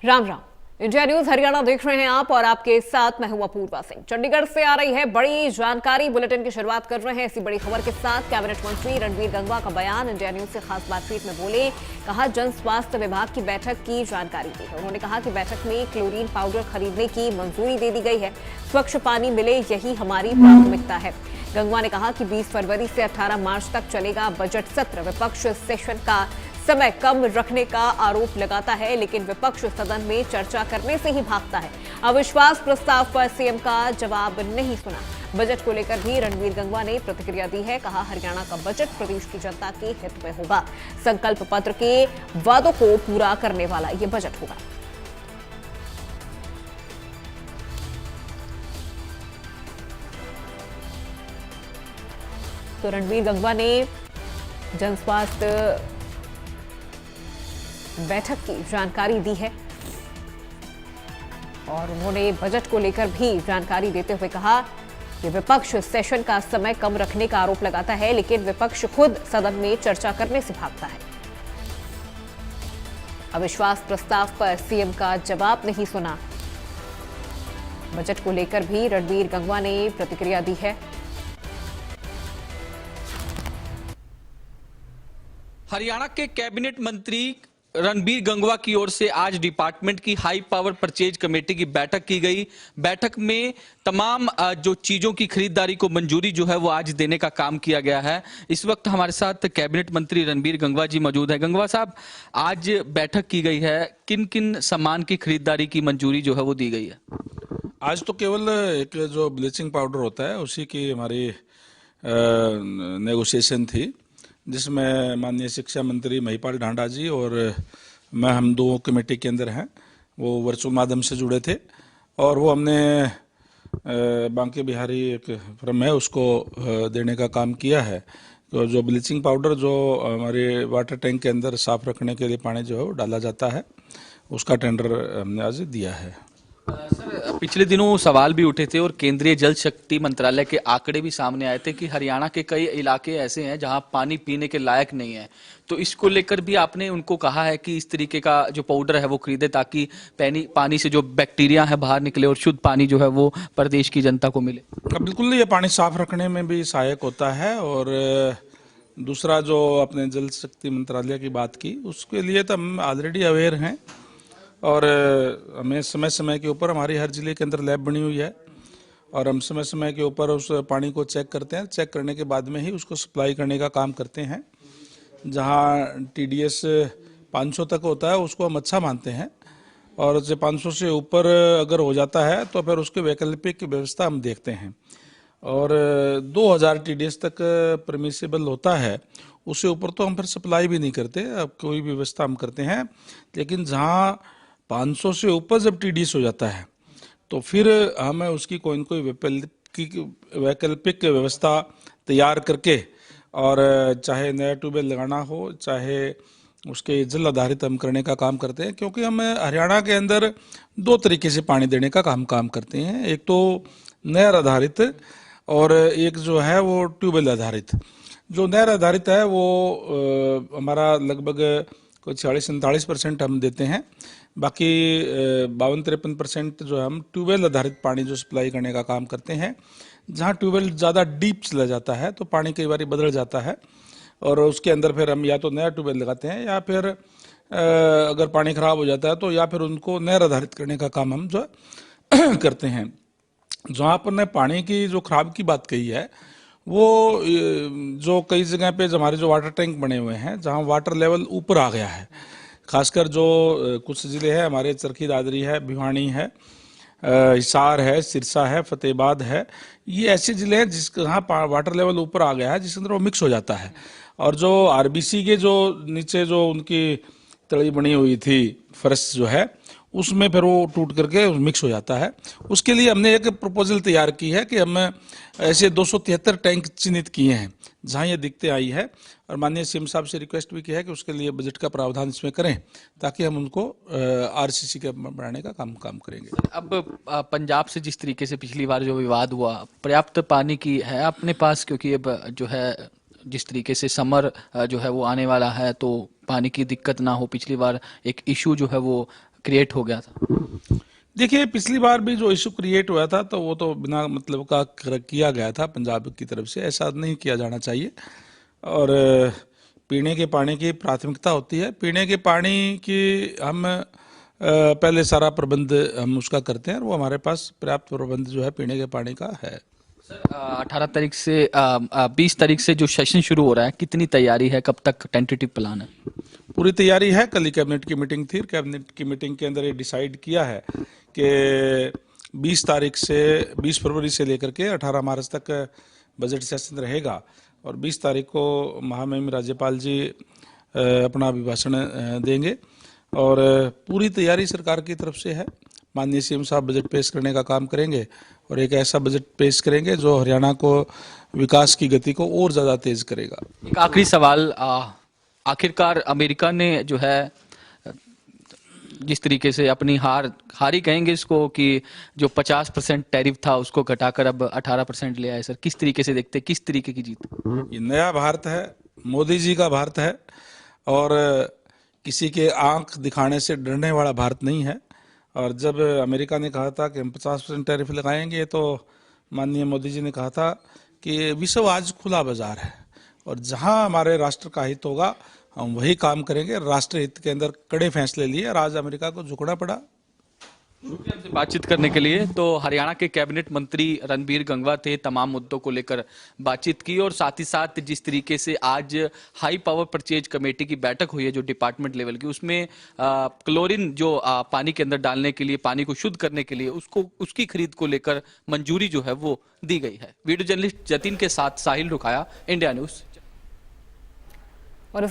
Ram Ram. India news Haryana देख रहे हैं आप और आपके साथ मैं हूं अपूर्वा सिंह। चंडीगढ़ से आ रही है बड़ी जानकारी। बुलेटिन की शुरुआत कर रहे हैं इसी बड़ी खबर के साथ। कैबिनेट मंत्री रणबीर गंगवा का बयान। इंडिया न्यूज से खास बातचीत में बोले, कहा जन स्वास्थ्य विभाग की बैठक की जानकारी दी है। उन्होंने कहा कि बैठक में क्लोरीन पाउडर खरीदने की मंजूरी दे दी गई है। स्वच्छ पानी मिले, यही हमारी प्राथमिकता है। गंगवा ने कहा कि 20 फरवरी से 18 मार्च तक चलेगा बजट सत्र। विपक्ष सेशन का समय कम रखने का आरोप लगाता है, लेकिन विपक्ष सदन में चर्चा करने से ही भागता है। अविश्वास प्रस्ताव पर सीएम का जवाब नहीं सुना। बजट को लेकर भी रणबीर गंगवा ने प्रतिक्रिया दी है। कहा हरियाणा का बजट प्रदेश की जनता के हित में होगा। संकल्प पत्र के वादों को पूरा करने वाला ये बजट होगा। तो रणबीर गंगवा ने जन स्वास्थ्य बैठक की जानकारी दी है और उन्होंने बजट को लेकर भी जानकारी देते हुए कहा कि विपक्ष सेशन का समय कम रखने का आरोप लगाता है, लेकिन विपक्ष खुद सदन में चर्चा करने से भागता है। अविश्वास प्रस्ताव पर सीएम का जवाब नहीं सुना। बजट को लेकर भी रणबीर गंगवा ने प्रतिक्रिया दी है। हरियाणा के कैबिनेट मंत्री रणबीर गंगवा की ओर से आज डिपार्टमेंट की हाई पावर परचेज कमेटी की बैठक की गई। बैठक में तमाम जो चीजों की खरीदारी को मंजूरी जो है वो आज देने का काम किया गया है। इस वक्त हमारे साथ कैबिनेट मंत्री रणबीर गंगवा जी मौजूद है। गंगवा साहब, आज बैठक की गई है, किन किन सामान की खरीदारी की मंजूरी जो है वो दी गई है? आज तो केवल एक जो ब्लीचिंग पाउडर होता है उसी की हमारी नेगोशिएशन थी, जिसमें माननीय शिक्षा मंत्री महिपाल ढांडा जी और मैं, हम दो कमेटी के अंदर हैं, वो वर्चुअल माध्यम से जुड़े थे और वो हमने बांके बिहारी एक फर्म है उसको देने का काम किया है। तो जो ब्लीचिंग पाउडर जो हमारे वाटर टैंक के अंदर साफ रखने के लिए पानी जो है वो डाला जाता है, उसका टेंडर हमने आज दिया है। सर, पिछले दिनों सवाल भी उठे थे और केंद्रीय जल शक्ति मंत्रालय के आंकड़े भी सामने आए थे कि हरियाणा के कई इलाके ऐसे हैं जहां पानी पीने के लायक नहीं है। तो इसको लेकर भी आपने उनको कहा है कि इस तरीके का जो पाउडर है वो खरीदे, ताकि पानी से जो बैक्टीरिया है बाहर निकले और शुद्ध पानी जो है वो प्रदेश की जनता को मिले? बिल्कुल, ये पानी साफ रखने में भी सहायक होता है। और दूसरा जो आपने जल शक्ति मंत्रालय की बात की, उसके लिए तो हम ऑलरेडी अवेयर हैं और हमें समय समय के ऊपर, हमारी हर जिले के अंदर लैब बनी हुई है और हम समय समय के ऊपर उस पानी को चेक करते हैं। चेक करने के बाद में ही उसको सप्लाई करने का काम करते हैं। जहां TDS 500 तक होता है उसको हम अच्छा मानते हैं और जब 500 से ऊपर अगर हो जाता है तो फिर उसके वैकल्पिक व्यवस्था हम देखते हैं। और 2000 TDS तक परमिसिबल होता है, उससे ऊपर तो हम फिर सप्लाई भी नहीं करते। अब कोई भी व्यवस्था हम करते हैं, लेकिन जहाँ 500 से ऊपर जब TDS हो जाता है तो फिर हमें उसकी कोई न कोई वैकल्पिक व्यवस्था तैयार करके, और चाहे नया ट्यूबवेल लगाना हो, चाहे उसके जल आधारित हम करने का काम करते हैं। क्योंकि हम हरियाणा के अंदर दो तरीके से पानी देने का काम करते हैं, एक तो नहर आधारित और एक जो है वो ट्यूबवेल आधारित। जो नहर आधारित है वो हमारा लगभग कोई 46-47% हम देते हैं। बाकी 52-53% जो हम ट्यूबवेल आधारित पानी जो सप्लाई करने का काम करते हैं। जहाँ ट्यूबवेल ज़्यादा डीप चला जाता है तो पानी कई बार बदल जाता है और उसके अंदर फिर हम या तो नया ट्यूबवेल लगाते हैं या फिर अगर पानी खराब हो जाता है तो या फिर उनको नहर आधारित करने का काम हम जो करते हैं। जहाँ आपने पानी की जो खराब की बात कही है, वो जो कई जगह पे हमारे जो वाटर टैंक बने हुए हैं जहाँ वाटर लेवल ऊपर आ गया है, खासकर जो कुछ ज़िले हैं हमारे, चरखी दादरी है, भिवानी है, हिसार है, सिरसा है, फतेहाबाद है, ये ऐसे ज़िले हैं जिस जहाँ वाटर लेवल ऊपर आ गया है, जिसके अंदर वो मिक्स हो जाता है। और जो RBC के जो नीचे जो उनकी तली बनी हुई थी, फर्श जो है, उसमें फिर वो टूट करके मिक्स हो जाता है। उसके लिए हमने एक प्रपोजल तैयार की है कि हम ऐसे 273 टैंक चिन्हित किए हैं जहां ये दिक्कतें आई है, और माननीय सीएम साहब से रिक्वेस्ट भी किया है कि उसके लिए बजट का प्रावधान इसमें करें ताकि हम उनको RCC के बढ़ाने का काम करेंगे। अब पंजाब से जिस तरीके से पिछली बार जो विवाद हुआ, पर्याप्त पानी की है अपने पास? क्योंकि अब जो है जिस तरीके से समर जो है वो आने वाला है तो पानी की दिक्कत ना हो। पिछली बार एक इशू जो है वो क्रिएट हो गया था? देखिए, पिछली बार भी जो इशू क्रिएट हुआ था तो वो तो बिना मतलब का किया गया था पंजाब की तरफ से। ऐसा नहीं किया जाना चाहिए। और पीने के पानी की प्राथमिकता होती है। पीने के पानी की हम पहले सारा प्रबंध हम उसका करते हैं और वो हमारे पास पर्याप्त प्रबंध जो है पीने के पानी का है। सर 18 तारीख से 20 तारीख से जो सेशन शुरू हो रहा है, कितनी तैयारी है, कब तक टेंटेटिव प्लान है? पूरी तैयारी है। कल ही कैबिनेट की मीटिंग थी। कैबिनेट की मीटिंग के अंदर ये डिसाइड किया है कि 20 फरवरी से लेकर के 18 मार्च तक बजट सेशन रहेगा और 20 तारीख को महामहिम राज्यपाल जी अपना अभिभाषण देंगे और पूरी तैयारी सरकार की तरफ से है। माननीय सीएम साहब बजट पेश करने का काम करेंगे और एक ऐसा बजट पेश करेंगे जो हरियाणा को विकास की गति को और ज़्यादा तेज करेगा। एक आखिरी सवाल, आखिरकार अमेरिका ने जो है जिस तरीके से अपनी हारी कहेंगे इसको कि जो 50% टैरिफ था उसको घटाकर अब 18% ले आए, सर किस तरीके से देखते, किस तरीके की जीत? ये नया भारत है, मोदी जी का भारत है और किसी के आंख दिखाने से डरने वाला भारत नहीं है। और जब अमेरिका ने कहा था कि हम 50% टैरिफ लगाएंगे तो माननीय मोदी जी ने कहा था कि विश्व आज खुला बाजार है और जहां हमारे राष्ट्र का हित होगा हम वही काम करेंगे। राष्ट्र हित के अंदर कड़े फैसले लिए और आज अमेरिका को झुकना पड़ा। हमसे बातचीत करने के लिए तो हरियाणा के कैबिनेट मंत्री रणबीर गंगवा थे, तमाम मुद्दों को लेकर बातचीत की और साथ ही साथ जिस तरीके से आज हाई पावर परचेज कमेटी की बैठक हुई है जो डिपार्टमेंट लेवल की, उसमें क्लोरीन जो पानी के अंदर डालने के लिए, पानी को शुद्ध करने के लिए उसकी खरीद को लेकर मंजूरी जो है वो दी गई है। वीडियो जर्नलिस्ट जतिन के साथ साहिल रुखाया, इंडिया न्यूज।